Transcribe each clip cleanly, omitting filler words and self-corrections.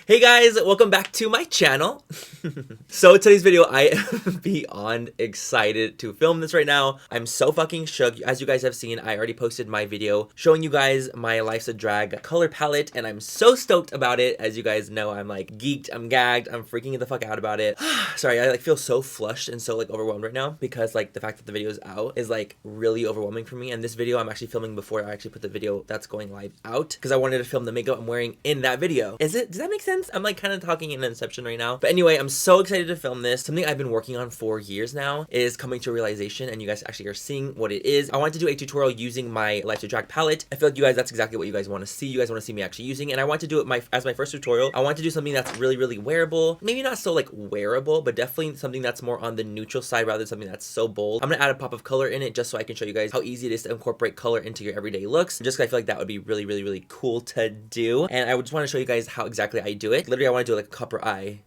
Hey guys, welcome back to my channel. So today's video, I am beyond excited to film this right now. I'm so fucking shook. As you guys have seen, I already posted my video showing you guys my Life's a Drag color palette, and I'm so stoked about it. As you guys know, I'm like geeked, I'm gagged, I'm freaking the fuck out about it. Sorry, I like feel so flushed and so like overwhelmed right now because like the fact that the video is out is like really overwhelming for me. And this video I'm actually filming before I actually put the video that's going live out because I wanted to film the makeup I'm wearing in that video. Does that make sense? I'm like kind of talking in Inception right now. But anyway, I'm so excited to film this. Something I've been working on for years now is coming to a realization, and you guys actually are seeing what it is. I wanted to do a tutorial using my Life's a Drag palette. I feel like you guys, that's exactly what you guys want to see. You guys want to see me actually using, and I want to do it as my first tutorial. I want to do something that's really, really wearable. Maybe not so like wearable, but definitely something that's more on the neutral side rather than something that's so bold. I'm gonna add a pop of color in it just so I can show you guys how easy it is to incorporate color into your everyday looks. Just 'cause I feel like that would be really, really, really cool to do. And I just want to show you guys how exactly I do it. Literally, I want to do like a copper eye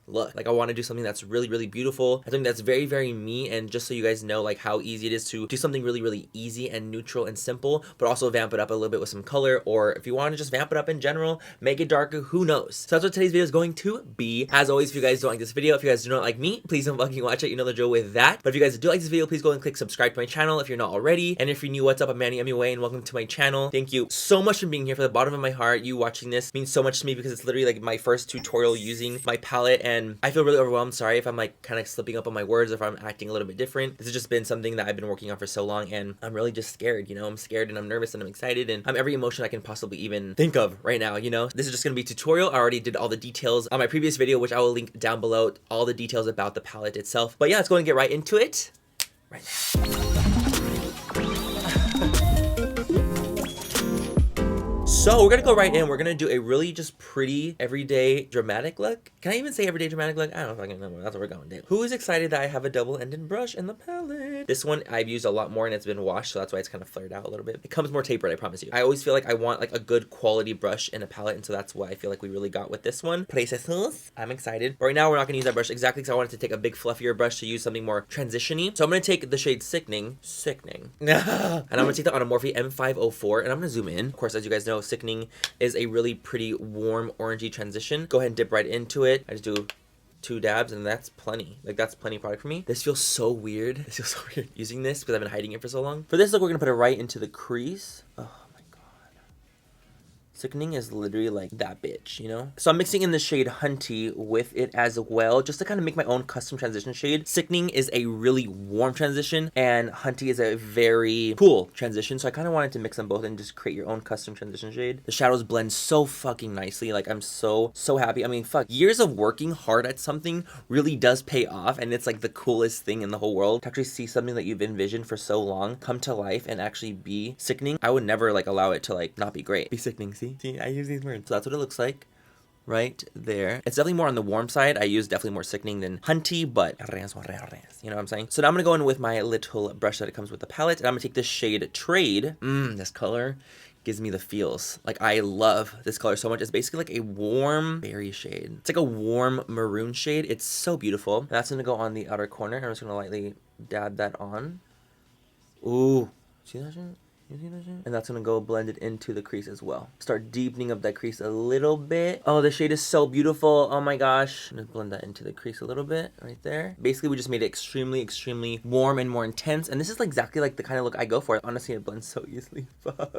look. Like I want to do something that's really, really beautiful, something that's very, very me, and just so you guys know like how easy it is to do something really, really easy and neutral and simple, but also vamp it up a little bit with some color, or if you want to just vamp it up in general, make it darker, who knows. So that's what today's video is going to be. As always, if you guys don't like this video, if you guys do not like me, please don't fucking watch it, you know the drill with that. But if you guys do like this video, please go and click subscribe to my channel if you're not already. And if you're new, what's up? I'm Manny, and welcome to my channel. Thank you so much for being here. From the bottom of my heart, you watching this means so much to me because it's literally like my first tutorial using my palette, and I feel really overwhelmed. Sorry if I'm like kind of slipping up on my words, if I'm acting a little bit different. This has just been something that I've been working on for so long, and I'm really just scared, you know. I'm scared and I'm nervous and I'm excited and I'm every emotion I can possibly even think of right now, you know. This is just gonna be a tutorial. I already did all the details on my previous video, which I will link down below, all the details about the palette itself. But yeah, let's go and get right into it right now. So we're gonna go right in. We're gonna do a really just pretty everyday dramatic look. Can I even say everyday dramatic look? I don't know if I can remember. That's what we're going to do. Who is excited that I have a double-ended brush in the palette? This one I've used a lot more and it's been washed, so that's why it's kind of flared out a little bit. It comes more tapered, I promise you. I always feel like I want like a good quality brush in a palette, and so that's what I feel like we really got with this one. Princesses. I'm excited. But right now we're not gonna use that brush exactly because I wanted to take a big fluffier brush to use something more transition-y. So I'm gonna take the shade Sickening. And I'm gonna take that on a Morphe M504, and I'm gonna zoom in. Of course, as you guys know, Sickening is a really pretty warm orangey transition. Go ahead and dip right into it. I just do 2 dabs and that's plenty. Like that's plenty product for me. This feels so weird. This feels so weird using this because I've been hiding it for so long. For this look, we're gonna put it right into the crease. Oh. Sickening is literally like that bitch, you know? So I'm mixing in the shade Hunty with it as well, just to kind of make my own custom transition shade. Sickening is a really warm transition, and Hunty is a very cool transition. So I kind of wanted to mix them both and just create your own custom transition shade. The shadows blend so fucking nicely. Like I'm so happy. I mean, fuck, years of working hard at something really does pay off, and it's like the coolest thing in the whole world to actually see something that you've envisioned for so long come to life and actually be sickening. I would never like allow it to like not be great. Be sickening, see? See, I use these words. So that's what it looks like right there. It's definitely more on the warm side. I use definitely more Sickening than Hunty, but you know what I'm saying? So now I'm gonna go in with my little brush that it comes with the palette, and I'm gonna take this shade Trade. This color gives me the feels. Like I love this color so much. It's basically like a warm berry shade. It's like a warm maroon shade. It's so beautiful. And that's gonna go on the outer corner. I'm just gonna lightly dab that on. Ooh, see that shit? You see that shit? And that's gonna go blended into the crease as well. Start deepening up that crease a little bit. Oh, the shade is so beautiful. Oh my gosh. I'm gonna blend that into the crease a little bit right there. Basically, we just made it extremely, extremely warm and more intense. And this is like exactly like the kind of look I go for. Honestly, it blends so easily. Fuck.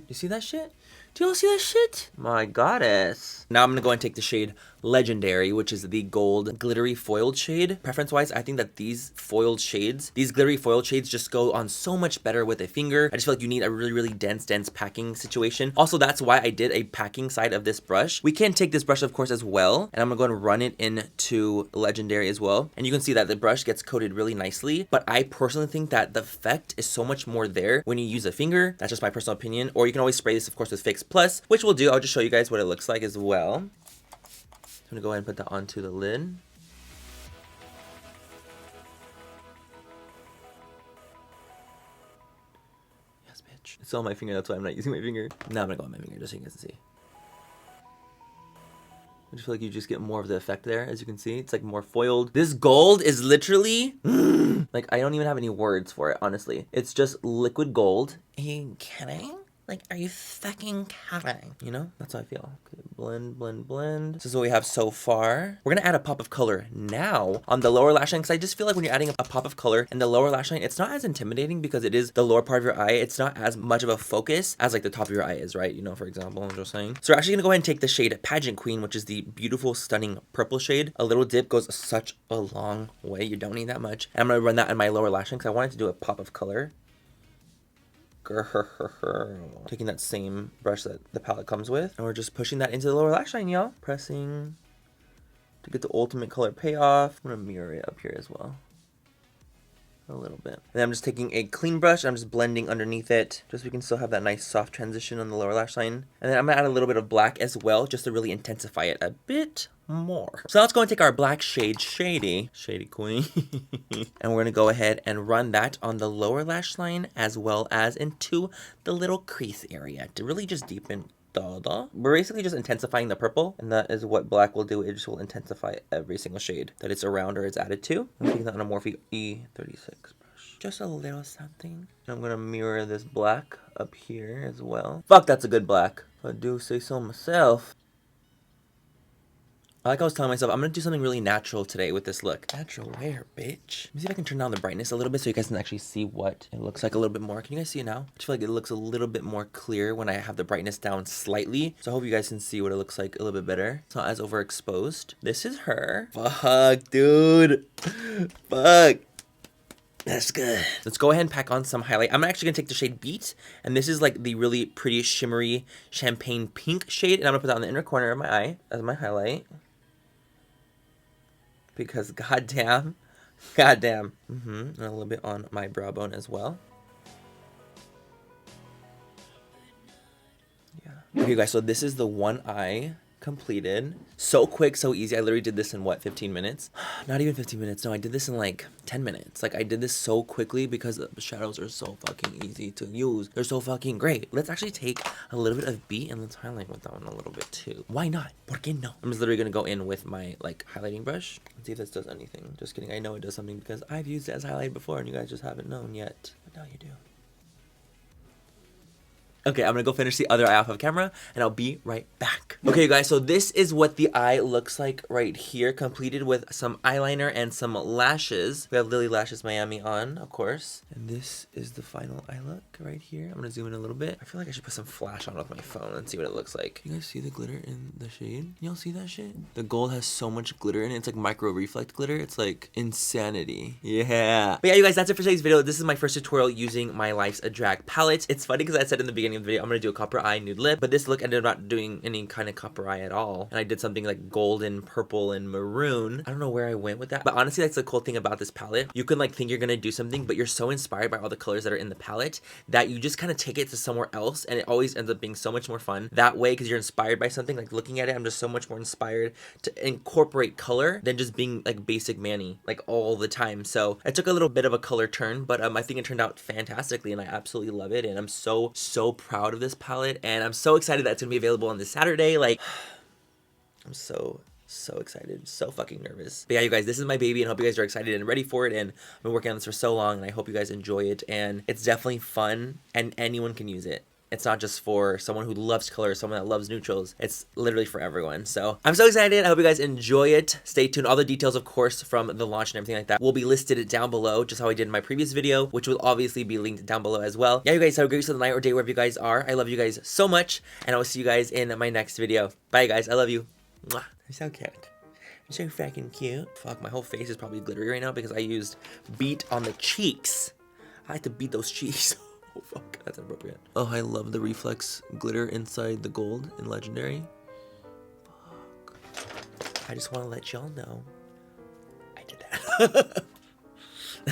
You see that shit? Do y'all see that shit? My goddess. Now I'm gonna go and take the shade Legendary, which is the gold glittery foiled shade. Preference wise, I think that these glittery foiled shades just go on so much better with a finger. I just feel like you need a really, really dense packing situation. Also, that's why I did a packing side of this brush. We can take this brush, of course, as well, and I'm gonna go and run it into Legendary as well. And you can see that the brush gets coated really nicely, but I personally think that the effect is so much more there when you use a finger. That's just my personal opinion. Or you can always spray this, of course, with Fix Plus, which we'll do. I'll just show you guys what it looks like as well. I'm gonna go ahead and put that onto the lid. Yes, bitch. It's on my finger, that's why I'm not using my finger. Now I'm gonna go on my finger just so you guys can see. I just feel like you just get more of the effect there, as you can see. It's like more foiled. This gold is literally, like I don't even have any words for it, honestly. It's just liquid gold. Are you kidding? Like, are you fucking kidding? You know? That's how I feel. Okay, blend, blend, blend. This is what we have so far. We're gonna add a pop of color now on the lower lash line, because I just feel like when you're adding a pop of color in the lower lash line, it's not as intimidating because it is the lower part of your eye. It's not as much of a focus as like the top of your eye is, right? You know, for example, I'm just saying. So we're actually gonna go ahead and take the shade Pageant Queen, which is the beautiful, stunning purple shade. A little dip goes such a long way. You don't need that much. And I'm gonna run that in my lower lash line because I wanted to do a pop of color. Taking that same brush that the palette comes with, and we're just pushing that into the lower lash line, y'all. Pressing to get the ultimate color payoff. I'm gonna mirror it up here as well. A little bit. And then I'm just taking a clean brush, I'm just blending underneath it, just so we can still have that nice soft transition on the lower lash line. And then I'm gonna add a little bit of black as well, just to really intensify it a bit more. So let's go and take our black shade, Shady Queen, and we're gonna go ahead and run that on the lower lash line as well as into the little crease area to really just deepen. We're basically just intensifying the purple, and that is what black will do. It just will intensify every single shade that it's around or it's added to. I'm taking that on a Morphe E36 brush. Just a little something. And I'm gonna mirror this black up here as well. Fuck, that's a good black, if I do say so myself. Like I was telling myself, I'm going to do something really natural today with this look. Natural where, bitch? Let me see if I can turn down the brightness a little bit so you guys can actually see what it looks like a little bit more. Can you guys see it now? I feel like it looks a little bit more clear when I have the brightness down slightly. So I hope you guys can see what it looks like a little bit better. It's not as overexposed. This is her. Fuck, dude. Fuck. That's good. Let's go ahead and pack on some highlight. I'm actually gonna take the shade Beat, and this is like the really pretty shimmery champagne pink shade, and I'm gonna put that on the inner corner of my eye as my highlight. Because goddamn. And a little bit on my brow bone as well. Yeah. Okay, guys, so this is the one eye completed. So quick, so easy. I literally did this in what, 15 minutes? Not even 15 minutes. No, I did this in like 10 minutes. Like I did this so quickly because the shadows are so fucking easy to use. They're so fucking great. Let's actually take a little bit of Beat and let's highlight with that one a little bit too. Why not? ¿Por qué no? I'm just literally gonna go in with my like highlighting brush and see if this does anything. Just kidding. I know it does something because I've used it as highlight before and you guys just haven't known yet. But now you do. Okay, I'm gonna go finish the other eye off of camera and I'll be right back. Okay, you guys, so this is what the eye looks like right here, completed with some eyeliner and some lashes. We have Lily Lashes Miami on, of course. And this is the final eye look right here. I'm gonna zoom in a little bit. I feel like I should put some flash on with my phone and see what it looks like. You guys see the glitter in the shade? Y'all see that shit? The gold has so much glitter in it. It's like micro reflect glitter. It's like insanity. Yeah. But yeah, you guys, that's it for today's video. This is my first tutorial using my Life's a Drag palette. It's funny because I said in the beginning of the video I'm gonna do a copper eye nude lip, but this look ended up not doing any kind of copper eye at all, and I did something like golden, purple, and maroon. I don't know where I went with that, but honestly that's the cool thing about this palette. You can like think you're gonna do something, but you're so inspired by all the colors that are in the palette that you just kind of take it to somewhere else, and it always ends up being so much more fun that way because you're inspired by something. Like looking at it, I'm just so much more inspired to incorporate color than just being like basic Manny like all the time. So I took a little bit of a color turn, but I think it turned out fantastically and I absolutely love it, and I'm so proud of this palette, and I'm so excited that it's gonna be available on this Saturday. Like I'm so excited, so fucking nervous. But yeah, you guys, this is my baby, and I hope you guys are excited and ready for it. And I've been working on this for so long, and I hope you guys enjoy it. And it's definitely fun, and anyone can use it. It's not just for someone who loves color, someone that loves neutrals. It's literally for everyone. So I'm so excited. I hope you guys enjoy it. Stay tuned. All the details, of course, from the launch and everything like that will be listed down below, just how I did in my previous video, which will obviously be linked down below as well. Yeah, you guys have a great rest of the night or day wherever you guys are. I love you guys so much, and I will see you guys in my next video. Bye, guys. I love you. Mwah. I'm so cute. I'm so fucking cute. Fuck, my whole face is probably glittery right now because I used Beat on the cheeks. I like to beat those cheeks. Oh fuck, that's inappropriate. Oh, I love the reflex glitter inside the gold in Legendary. Fuck. I just want to let y'all know I did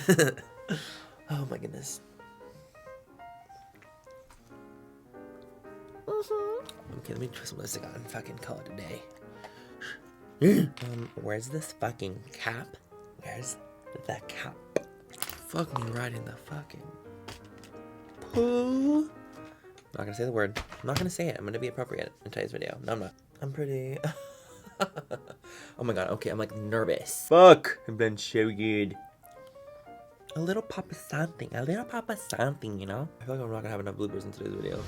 that. Oh my goodness. Okay, let me try some lipstick on. Fucking call it a day. Where's this fucking cap? Where's the cap? Fuck me right in the fucking poo. I'm not gonna say the word. I'm not gonna say it. I'm gonna be appropriate in today's video. No, I'm not. I'm pretty. Oh my god. Okay, I'm like nervous. Fuck. I've been so good. A little papa something. A little papa something, you know? I feel like I'm not gonna have enough bloopers in today's video.